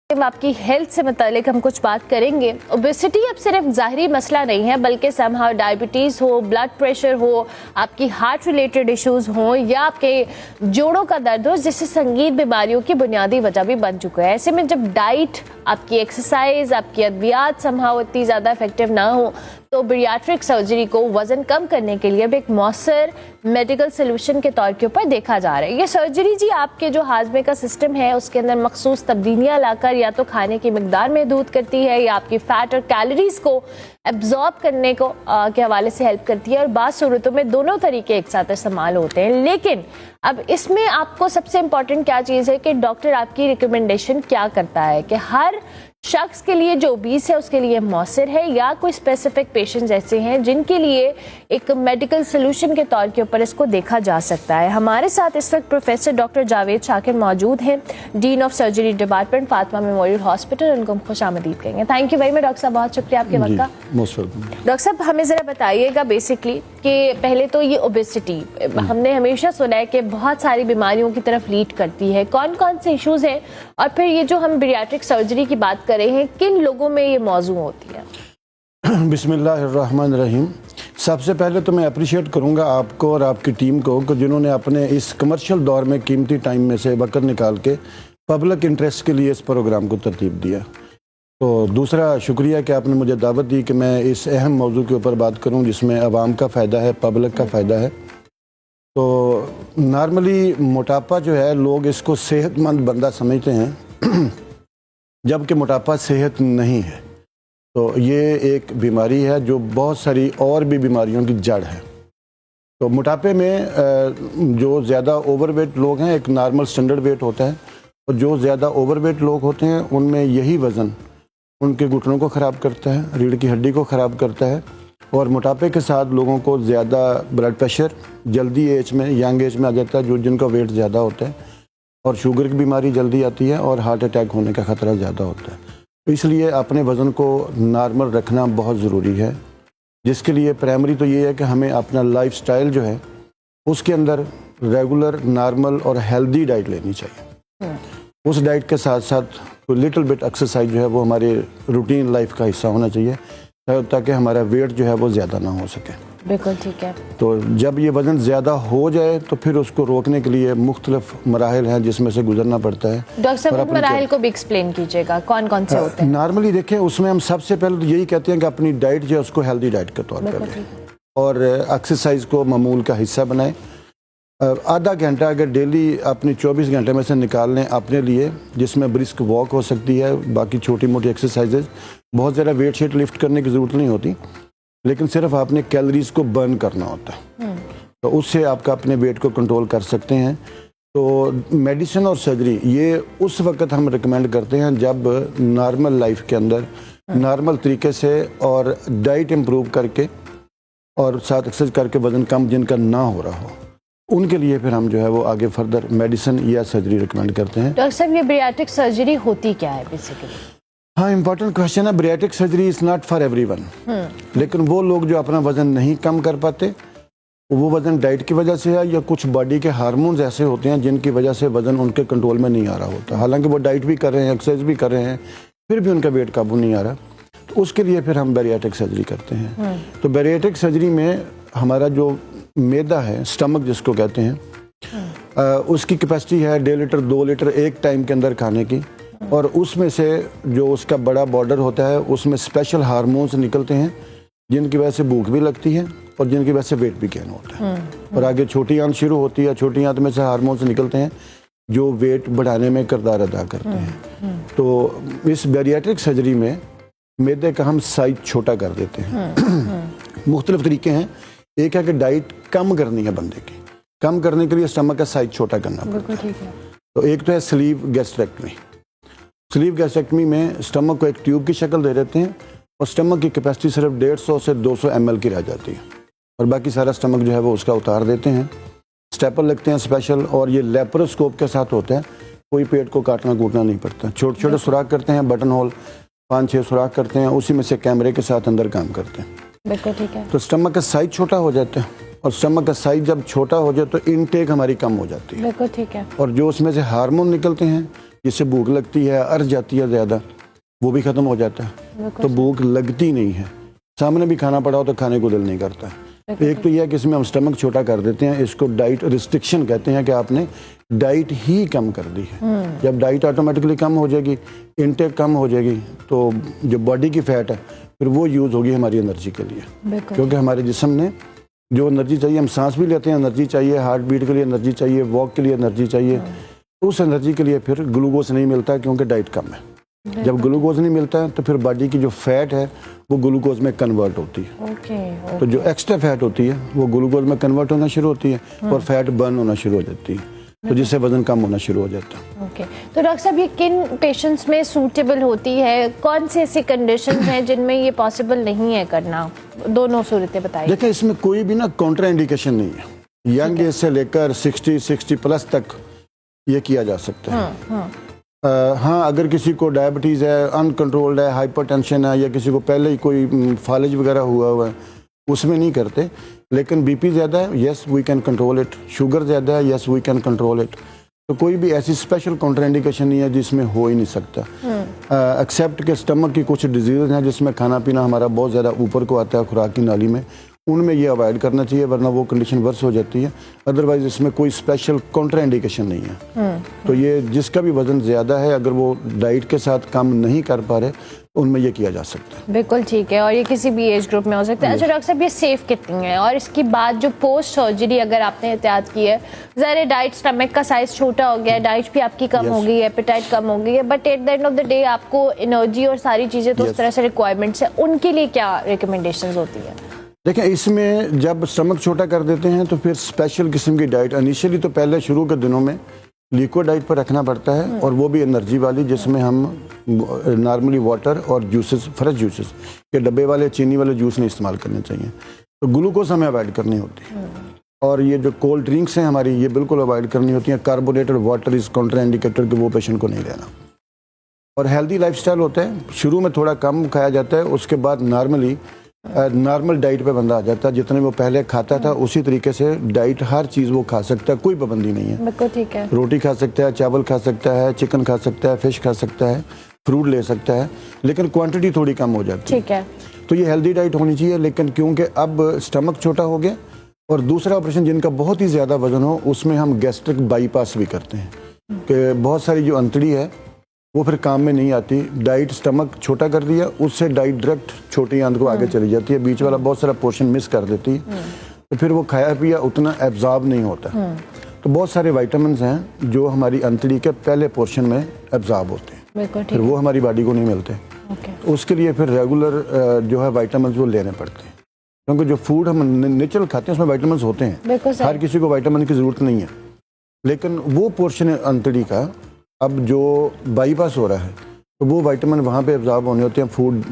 आपकी हेल्थ से मुतालिक हम कुछ बात करेंगे। ओबेसिटी अब सिर्फ ज़ाहिरी मसला नहीं है, बल्कि समहाउ डायबिटीज़ हो, ब्लड प्रेशर हो, आपकी हार्ट रिलेटेड इश्यूज़ हों या आपके जोड़ों का दर्द हो, जिससे संगीत बीमारियों की बुनियादी वजह भी बन चुका है। ऐसे में जब डाइट, आपकी एक्सरसाइज, आपकी अद्वियात समहाउ इतनी ज़्यादा इफेक्टिव ना हो, तो बैरिएट्रिक सर्जरी को वज़न कम करने के लिए अब एक मौसर मेडिकल सोल्यूशन के तौर के ऊपर देखा जा रहा है। ये सर्जरी जी आपके जो हाजमे का सिस्टम है उसके अंदर मखसूस तब्दीलियाँ लाकर या तो खाने की मिकदार महदूद करती है या आपकी फैट और कैलोरीज को एब्जॉर्ब करने को के हवाले से हेल्प करती है, और बात सूरतों में दोनों तरीके एक साथ इस्तेमाल होते हैं। लेकिन अब इसमें आपको सबसे इम्पॉर्टेंट क्या चीज़ है कि डॉक्टर आपकी रिकमेंडेशन क्या करता है, कि हर शख्स के लिए जो ओबीस है उसके लिए मौसर है या कोई स्पेसिफिक पेशेंट्स ऐसे हैं जिनके लिए एक मेडिकल सोल्यूशन के तौर के ऊपर इसको देखा जा सकता है। हमारे साथ इस वक्त प्रोफेसर डॉक्टर जावेद शाकिर मौजूद हैं, dean of surgery department, Fatima memorial hospital. उनको हम खुशामदीद कहेंगे। Thank you very much doctor साहब, बहुत शुक्रिया आपके वक्त का। डॉक्टर साहब, हमें ज़रा बताइएगा बेसिकली कि पहले तो ये ओबेसिटी हमने हमेशा सुना है कि बहुत सारी बीमारियों की तरफ लीड करती है, कौन कौन से इश्यूज हैं, और फिर ये जो हम बैरिएट्रिक सर्जरी की बात कर रहे हैं, किन लोगों में ये मौजू होती है? बिस्मिल्लाहिर्रहमानिर्रहीम। सबसे पहले तो मैं अप्रिशिएट करूंगा आपको और आपकी टीम को कि जिन्होंने अपने इस कमर्शियल दौर में कीमती टाइम में से वक्त निकाल के पब्लिक इंटरेस्ट के लिए इस प्रोग्राम को तरतीब दिया। तो दूसरा शुक्रिया कि आपने मुझे दावत दी कि मैं इस अहम मौजू के ऊपर बात करूं जिसमें आवाम का फ़ायदा है, पब्लिक का फ़ायदा है। तो नॉर्मली मोटापा जो है, लोग इसको सेहतमंद बंदा समझते हैं जबकि मोटापा सेहत नहीं है। तो ये एक बीमारी है जो बहुत सारी और भी बीमारियों की जड़ है। तो मोटापे में जो ज़्यादा ओवरवेट लोग हैं, एक नॉर्मल स्टैंडर्ड वेट होता है, और जो ज़्यादा ओवरवेट लोग होते हैं उनमें यही वज़न उनके घुटनों को ख़राब करता है, रीढ़ की हड्डी को ख़राब करता है, और मोटापे के साथ लोगों को ज़्यादा ब्लड प्रेशर जल्दी एज में, यंग एज में आ जाता है, जो जिनका वेट ज़्यादा होता है, और शुगर की बीमारी जल्दी आती है, और हार्ट अटैक होने का ख़तरा ज़्यादा होता है। तो इसलिए अपने वज़न को नॉर्मल रखना बहुत ज़रूरी है, जिसके लिए प्राइमरी तो ये है कि हमें अपना लाइफस्टाइल जो है उसके अंदर रेगुलर, नॉर्मल और हेल्दी डाइट लेनी चाहिए। उस डाइट के साथ साथ कोई लिटिल बिट एक्सरसाइज जो है वो हमारे रूटीन लाइफ का हिस्सा होना चाहिए, ताकि हमारा वेट जो है वो ज़्यादा ना हो सके। बिल्कुल ठीक है। तो जब ये वज़न ज़्यादा हो जाए तो फिर उसको रोकने के लिए मुख्तलिफ मराहिल हैं जिसमें से गुजरना पड़ता है। डॉक्टर साहब, मराहिल को भी एक्सप्लेन कीजिएगा, कौन कौन से होते हैं? नॉर्मली देखें, उसमें हम सबसे पहले तो यही कहते हैं कि अपनी डाइट जो है उसको हेल्दी डाइट के तौर पर लें, और एक्सरसाइज को मामूल का हिस्सा बनाएं। आधा घंटा अगर डेली अपनी 24 घंटे में से निकाल लें अपने लिए, जिसमें ब्रिस्क वॉक हो सकती है, बाकी छोटी मोटी एक्सरसाइजेज, बहुत ज़्यादा वेट शीट लिफ्ट करने की ज़रूरत नहीं होती, लेकिन सिर्फ आपने कैलोरीज को बर्न करना होता है, तो उससे आपका अपने वेट को कंट्रोल कर सकते हैं। तो मेडिसिन और सर्जरी ये उस वक्त हम रिकमेंड करते हैं जब नॉर्मल लाइफ के अंदर नॉर्मल तरीके से और डाइट इम्प्रूव करके और साथ एक्सरसाइज करके वज़न कम जिनका ना हो रहा हो, उनके लिए फिर हम जो है वो आगे फर्दर मेडिसिन या सर्जरी रिकमेंड करते हैं। डॉक्टर साहब, ये बैरिएट्रिक सर्जरी होती क्या है बेसिकली? हाँ, इम्पॉर्टेंट क्वेश्चन है। Bariatric surgery is not for everyone, लेकिन वो लोग जो अपना वज़न नहीं कम कर पाते, वो वज़न डाइट की वजह से है या कुछ बॉडी के हार्मोन्स ऐसे होते हैं जिनकी वजह से वज़न उनके कंट्रोल में नहीं आ रहा होता, हालांकि वो डाइट भी कर रहे हैं, एक्सरसाइज भी कर रहे हैं, फिर भी उनका वेट काबू नहीं आ रहा, तो उसके लिए फिर हम बैरिएट्रिक सर्जरी करते हैं। तो बैरिएट्रिक सर्जरी में हमारा जो मैदा है, स्टमक जिसको कहते हैं, उसकी कैपेसिटी है 1.5 लीटर 2 लीटर एक टाइम के अंदर खाने की, और उसमें से जो उसका बड़ा बॉर्डर होता है उसमें स्पेशल हार्मोन्स निकलते हैं जिनकी वजह से भूख भी लगती है और जिनकी वजह से वेट भी गेन होता है। और आगे छोटी आंत शुरू होती है, छोटी आंत में से हार्मोन्स निकलते हैं जो वेट बढ़ाने में किरदार अदा करते हैं। तो इस बैरिएट्रिक सर्जरी में मैदे का हम साइज छोटा कर देते हैं। मुख्तलिफ तरीके हैं। एक है कि डाइट कम करनी है बंदे की, कम करने के लिए स्टमक का साइज छोटा करना पड़ता है। तो एक तो है स्लीव गैस्ट्रेक्टमी। स्लीव गैस्ट्रेक्टमी में स्टमक को एक ट्यूब की शक्ल दे देते हैं और स्टमक की कैपेसिटी सिर्फ 150 से 200 ml की रह जाती है, और बाकी सारा स्टमक जो है वो उसका उतार देते हैं। स्टेपल लगते हैं स्पेशल, और ये लेप्रोस्कोप के साथ होता है, कोई पेट को काटना कूटना नहीं पड़ता। छोटे छोटे सुराख करते हैं, बटन होल 5-6 सुराख करते हैं, उसी में से कैमरे के साथ अंदर काम करते हैं। बिल्कुल ठीक है। तो स्टमक का साइज छोटा हो जाता है, और स्टमक का साइज जब छोटा हो जाए तो इनटेक हमारी कम हो जाती है। बिल्कुल ठीक है। और जो उसमें से हार्मोन निकलते हैं जिससे भूख लगती है, अर्ज जाती है ज़्यादा, वो भी ख़त्म हो जाता है। तो भूख लगती नहीं है, सामने भी खाना पड़ा हो तो खाने को दिल नहीं करता है। एक तो यह है कि इसमें हम स्टमक छोटा कर देते हैं, इसको डाइट रिस्ट्रिक्शन कहते हैं कि आपने डाइट ही कम कर दी है। जब डाइट ऑटोमेटिकली कम हो जाएगी, इनटेक कम हो जाएगी, तो जो बॉडी की फैट है फिर वो यूज़ होगी हमारी एनर्जी के लिए, क्योंकि हमारे जिस्म ने जो एनर्जी चाहिए, हम सांस भी लेते हैं, एनर्जी चाहिए, हार्ट बीट के लिए एनर्जी चाहिए, वॉक के लिए एनर्जी चाहिए, उस एनर्जी के लिए फिर ग्लूकोज नहीं मिलता है क्योंकि डाइट कम है। जब ग्लूकोज नहीं मिलता है तो फिर बॉडी की जो फैट है वो ग्लूकोज में कन्वर्ट होती है। तो जो एक्स्ट्रा फैट होती है वो ग्लूकोज में कन्वर्ट होना शुरू होती है और फैट बर्न होना शुरू हो जाती है, तो जिससे वजन कम होना शुरू हो जाता है। तो डॉक्टर साहब, ये किन पेशेंट्स में सूटेबल होती है? कौन से ऐसी कंडीशन हैं जिनमें ये पॉसिबल नहीं है करना? दोनों सूरतें बताइए। देखिए, इसमें कोई भी ना कॉन्ट्रा इंडिकेशन नहीं है। यंग एज से लेकर 60 प्लस तक ये किया जा सकता है। हाँ, अगर किसी को डायबिटीज़ है, अनकंट्रोल्ड है, हाइपरटेंशन है, या किसी को पहले ही कोई फालिज वगैरह हुआ है, उसमें नहीं करते। लेकिन बीपी ज़्यादा है, yes we can control it. Sugar ज़्यादा है, yes we can control it. तो कोई भी ऐसी स्पेशल कॉन्ट्राइंडिकेशन नहीं है जिसमें हो ही नहीं सकता, एक्सेप्ट के स्टमक की कुछ डिजीज़ हैं जिसमें खाना पीना हमारा बहुत ज़्यादा ऊपर को आता है खुराक की नाली में, उनमें ये अवॉइड करना चाहिए, वरना वो कंडीशन वर्स हो जाती है। अदरवाइज इसमें कोई स्पेशल कॉन्ट्राइंडिकेशन नहीं है। तो ये जिसका भी वजन ज़्यादा है, अगर वो डाइट के साथ काम नहीं कर पा रहे, तो उनमें ये किया जा सकता है। बिल्कुल ठीक है, और ये किसी भी एज ग्रुप में हो सकता है। अच्छा डॉक्टर साहब, ये सेफ कितनी है? और इसके बाद जो पोस्ट सर्जरी अगर आपने एहतियात की है, ज़ाहिर डाइट, स्टमक का साइज छोटा हो गया है, डाइट भी आपकी कम हो गई है, एपेटाइट कम हो गई है, but at the end of the day आपको एनर्जी और सारी चीज़ें तो उस तरह से रिक्वायरमेंट्स है, उनके लिए क्या रिकमेंडेशंस होती है? देखिए, इसमें जब स्टमक छोटा कर देते हैं तो फिर स्पेशल किस्म की डाइट इनिशियली तो पहले शुरू के दिनों में लिक्विड डाइट पर रखना पड़ता है, और वो भी एनर्जी वाली, जिसमें हम नॉर्मली वाटर और जूसेस, फ्रेश जूसेस, ये डब्बे वाले चीनी वाले जूस नहीं इस्तेमाल करने चाहिए। तो ग्लूकोज हमें अवॉइड करनी होती है, और ये जो कोल्ड ड्रिंक्स हैं हमारी, ये बिल्कुल अवॉइड करनी होती हैं। कार्बोनेटेड वाटर इज कॉन्ट्राइंडिकेटेड, कि वो पेशेंट को नहीं लेना। और हेल्दी लाइफस्टाइल होता है, शुरू में थोड़ा कम खाया जाता है, उसके बाद नॉर्मल डाइट पे बंदा आ जाता है, जितने वो पहले खाता था उसी तरीके से डाइट, हर चीज़ वो खा सकता है, कोई पाबंदी नहीं है। बिल्कुल ठीक है। रोटी खा सकता है, चावल खा सकता है, चिकन खा सकता है, फिश खा सकता है, फ्रूट ले सकता है, लेकिन क्वांटिटी थोड़ी कम हो जाती है। ठीक है। तो ये हेल्दी डाइट होनी चाहिए। लेकिन क्योंकि अब स्टमक छोटा हो गया, और दूसरा ऑपरेशन जिनका बहुत ही ज़्यादा वजन हो, उसमें हम गैस्ट्रिक बाईपास भी करते हैं, कि बहुत सारी जो अंतड़ी है वो फिर काम में नहीं आती। डाइट स्टमक छोटा कर दिया, उससे डाइट डायरेक्ट छोटी आंत को आगे चली जाती है, बीच वाला बहुत सारा पोर्शन मिस कर देती है, तो फिर वो खाया पिया उतना एब्जॉर्ब नहीं होता। तो बहुत सारे विटामिन्स हैं जो हमारी अंतड़ी के पहले पोर्शन में एब्जॉर्ब होते हैं, फिर वो हमारी बॉडी को नहीं मिलते। उसके लिए फिर रेगुलर जो है विटामिन्स वो लेने पड़ते हैं, क्योंकि जो फूड हम नेचुरल खाते हैं उसमें विटामिन्स होते हैं। हर किसी को विटामिन की ज़रूरत नहीं है, लेकिन वो पोर्शन अंतड़ी का अब जो बाईपास हो रहा है, तो वो विटामिन वहाँ पे एब्जॉर्ब होने होते हैं, फूड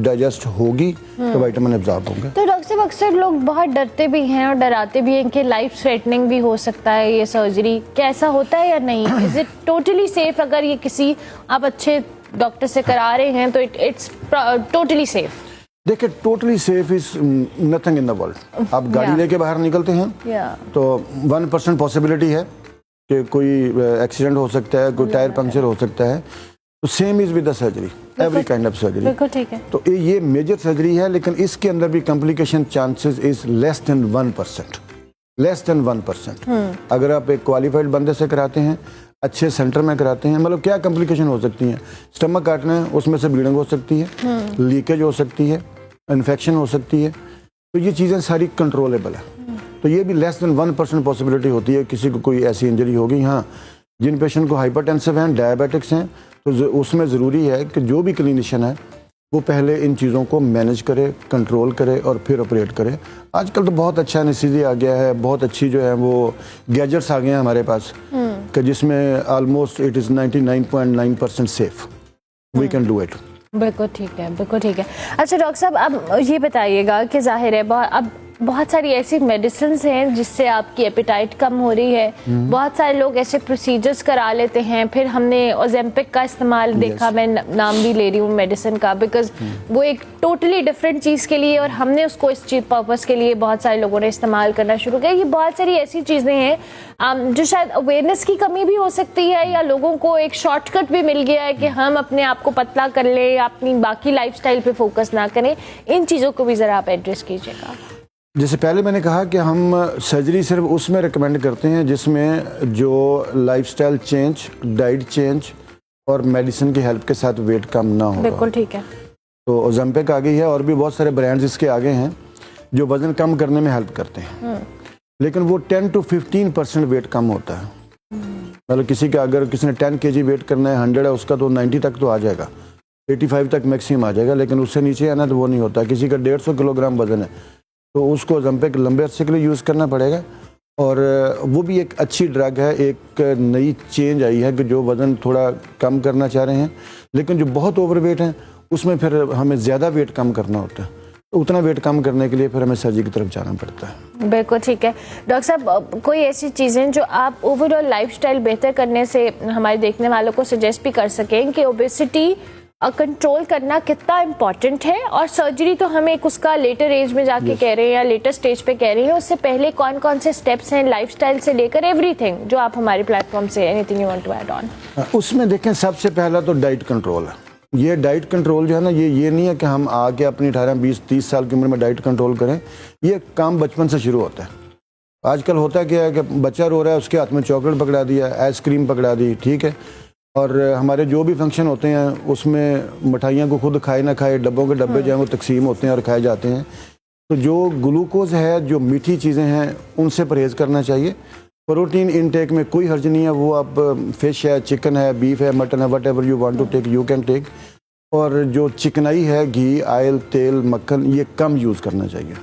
डाइजेस्ट होगी तो विटामिन एब्जॉर्ब होंगे। तो डॉक्टर साहब, अक्सर लोग बहुत डरते भी हैं और डराते भी हैं कि लाइफ थ्रेटनिंग भी हो सकता है ये सर्जरी, कैसा होता है या नहीं? Is it totally safe? अगर ये किसी आप अच्छे डॉक्टर से करा रहे हैं तो इट्स टोटली सेफ? देखिए, totally safe is nothing in the world. आप गाड़ी लेके बाहर निकलते हैं तो 1% पॉसिबिलिटी है कि कोई एक्सीडेंट हो सकता है, कोई टायर पंक्चर हो सकता है। तो same is with the surgery, every kind of surgery. बिल्कुल ठीक है। तो ये मेजर सर्जरी है, लेकिन इसके अंदर भी complication chances is less than 1%, less than 1%। अगर आप एक क्वालिफाइड बंदे से कराते हैं, अच्छे सेंटर में कराते हैं, मतलब क्या कॉम्प्लिकेशन हो सकती हैं? स्टमक काटना है, उसमें से ब्लीडिंग हो सकती है, लीकेज हो सकती है, इन्फेक्शन हो सकती है। तो ये चीज़ें सारी कंट्रोलेबल है। तो ये भी लेस देन 1% पॉसिबिलिटी होती है किसी को कोई ऐसी इंजरी होगी। हाँ, जिन पेशेंट को हाइपरटेंसिव हैं, डायबिटिक्स हैं, तो उसमें ज़रूरी है कि जो भी क्लिनिशियन है वो पहले इन चीज़ों को मैनेज करे, कंट्रोल करे और फिर ऑपरेट करे। आजकल तो बहुत अच्छा एनेस्थीसिया आ गया है, बहुत अच्छी जो है वो गैजेट्स आ गए हैं हमारे पास, कि जिसमें almost it is 99.9% safe, we can do it. बिल्कुल ठीक है, बिल्कुल ठीक है। अच्छा डॉक्टर साहब, अब ये बताइएगा कि जाहिर है अब बहुत सारी ऐसी मेडिसिन हैं जिससे आपकी एपेटाइट कम हो रही है, बहुत सारे लोग ऐसे प्रोसीजर्स करा लेते हैं, फिर हमने ओजेम्पिक का इस्तेमाल देखा, मैं नाम भी ले रही हूँ मेडिसिन का, बिकॉज वो एक टोटली डिफरेंट चीज़ के लिए और हमने उसको इस चीज पर्पज़ के लिए बहुत सारे लोगों ने इस्तेमाल करना शुरू किया। ये बहुत सारी ऐसी चीज़ें हैं जो शायद अवेयरनेस की कमी भी हो सकती है, या लोगों को एक शॉर्टकट भी मिल गया है कि हम अपने आप को पतला कर लें या अपनी बाकी लाइफस्टाइल पे फोकस ना करें। इन चीज़ों को भी ज़रा आप एड्रेस कीजिएगा। जैसे पहले मैंने कहा कि हम सर्जरी सिर्फ उसमें रिकमेंड करते हैं जिसमें जो लाइफस्टाइल चेंज, डाइट चेंज और मेडिसिन की हेल्प के साथ वेट कम ना हो। बिल्कुल ठीक है। तो ओजेम्पिक आ गई है और भी बहुत सारे ब्रांड्स इसके आगे हैं जो वजन कम करने में हेल्प करते हैं, लेकिन वो 10 to 15% वेट कम होता है। मतलब किसी का अगर किसी ने 10 kg वेट करना है, 100 है उसका, तो 90 तक तो आ जाएगा, 85 तक मैक्सिमम आ जाएगा, लेकिन उससे नीचे आना तो वो नहीं होता। किसी का 150 किलोग्राम वजन है तो उसको ओजेम्पिक लंबे अरसे के लिए यूज़ करना पड़ेगा। और वो भी एक अच्छी ड्रग है, एक नई चेंज आई है कि जो वज़न थोड़ा कम करना चाह रहे हैं, लेकिन जो बहुत ओवरवेट हैं उसमें फिर हमें ज़्यादा वेट कम करना होता है, तो उतना वेट कम करने के लिए फिर हमें सर्जरी की तरफ जाना पड़ता है। बिल्कुल ठीक है। डॉक्टर साहब, कोई ऐसी चीज़ें जो आप ओवरऑल लाइफस्टाइल बेहतर करने से हमारे देखने वालों को सजेस्ट भी कर सकें कि ओबेसिटी कंट्रोल करना कितना इम्पॉर्टेंट है, और सर्जरी तो हम एक उसका लेटर एज में जाके कह रहे हैं या लेटर स्टेज पे कह रहे हैं, उससे पहले कौन कौन से स्टेप्स हैं लाइफस्टाइल से लेकर एवरीथिंग जो आप हमारे प्लेटफॉर्म से anything you want to add on? उसमें देखें, सबसे पहला तो डाइट कंट्रोल है। ये डाइट कंट्रोल जो है ना, ये नहीं है कि हम आके अपनी 18, 20, 30 साल की उम्र में डाइट कंट्रोल करें। ये काम बचपन से शुरू होता है। आजकल होता क्या है कि बच्चा रो रहा है, उसके हाथ में चॉकलेट पकड़ा दिया, आइसक्रीम पकड़ा दी, ठीक है, और हमारे जो भी फंक्शन होते हैं उसमें मिठाइयाँ को खुद खाए ना खाए, डब्बों के डब्बे जो हैं वो तकसीम होते हैं और खाए जाते हैं। तो जो ग्लूकोज है, जो मीठी चीज़ें हैं, उनसे परहेज़ करना चाहिए। प्रोटीन इनटेक में कोई हर्ज नहीं है, वो आप फिश है, चिकन है, बीफ है, मटन है, whatever you want to take you can take. और जो चिकनाई है, घी, ऑयल, तेल, मक्खन, ये कम यूज़ करना चाहिए।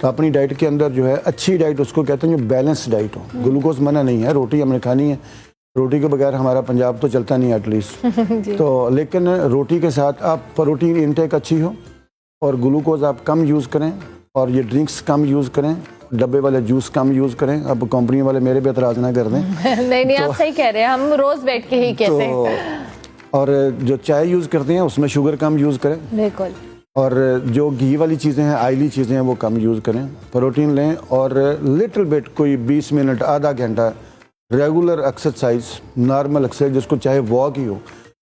तो अपनी डाइट के अंदर जो है अच्छी डाइट उसको कहते हैं जो बैलेंस डाइट हो। ग्लूकोज मना नहीं है, रोटी हमने खानी है, रोटी के बगैर हमारा पंजाब तो चलता नहीं एटलीस्ट तो, लेकिन रोटी के साथ आप प्रोटीन इनटेक अच्छी हो और ग्लूकोज आप कम यूज़ करें, और ये ड्रिंक्स कम यूज़ करें, डब्बे वाले जूस कम यूज़ करें। अब कंपनी वाले मेरे पे एतराज़ ना कर दें नहीं, आप सही कह रहे हैं, हम रोज़ बैठ के ही कहते हैं। और जो चाय यूज़ करते हैं उसमें शुगर कम यूज़ करें। बिल्कुल। और जो घी वाली चीज़ें हैं, ऑयली चीज़ें हैं, वो कम यूज़ करें। प्रोटीन लें और लिटिल बिट, कोई 20 मिनट, आधा घंटा रेगुलर एक्सरसाइज, नॉर्मल एक्सरसाइज, जिसको चाहे वॉक ही हो,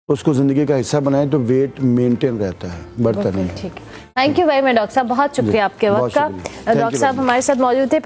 उसको ज़िंदगी का हिस्सा बनाएं तो वेट मेंटेन रहता है, बढ़ता नहीं। ठीक है। Thank you very much doctor साहब, बहुत शुक्रिया आपके वक्त का। डॉक्टर साहब हमारे साथ मौजूद थे।